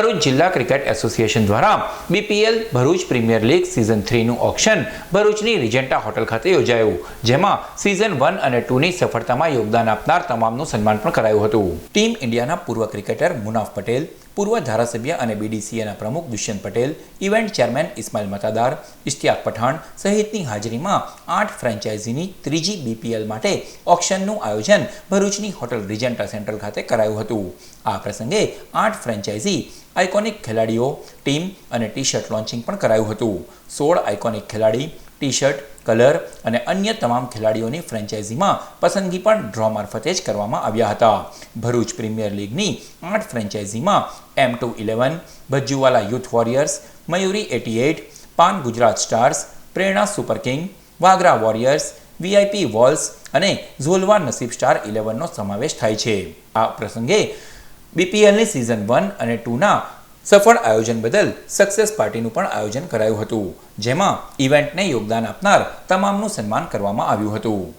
ભરૂચ જિલ્લા cricket association દ્વારા BPL Bharuch premier league season 3નું ઓક્શન ભરૂચની રિજેન્ટા હોટલ ખાતે યોજાયું, જેમાં સિઝન 1 અને 2ની સફળતામાં યોગદાન આપનાર તમામનું સન્માન પણ કરાયું હતું. ટીમ ઇન્ડિયાના પૂર્વ ક્રિકેટર મુનાફ પટેલ, પૂર્વ ધારાસભ્ય અને બીડીસીએના પ્રમુખ દુષ્યંત પટેલ, ઇવેન્ટ ચેરમેન ઇસ્માઇલ મતાદાર, ઇશ્તિયાક પઠાણ સહિતની હાજરીમાં 8 ફ્રેન્ચાઇઝીની ત્રીજી બીપીએલ માટે ઓક્શનનું આયોજન ભરૂચની હોટલ રિજેન્ટા સેન્ટ્રલ ખાતે કરાયું હતું. આ પ્રસંગે 8 ફ્રેન્ચાઇઝી આઇકોનિક ખેલાડીઓ, ટીમ અને ટી શર્ટ લોન્ચિંગ પણ કરાયું હતું. 16 આઇકોનિક ખેલાડી, ટી શર્ટ, કલર અને અન્ય તમામ ખેલાડીઓની ફ્રેન્ચાઇઝીમાં પસંદગી પણ ડ્રો મારફતે જ કરવામાં આવ્યા હતા. ભરૂચ પ્રીમિયર લીગની 8 ફ્રેન્ચાઇઝીમાં M211, Bhajjuwala youth warriors, Mayuri 88, Paan Gujarat stars, Prerna super king, Vagra warriors, VIP walls અને ઝોલવા નસીબ સ્ટાર 11નો સમાવેશ થાય છે. આ પ્રસંગે બીપીએલની સિઝન 1 અને 2ના સફળ આયોજન બદલ સક્સેસ પાર્ટીનું પણ આયોજન કરાયું હતું, જેમાં ઇવેન્ટને યોગદાન આપનાર તમામનું સન્માન કરવામાં આવ્યું હતું.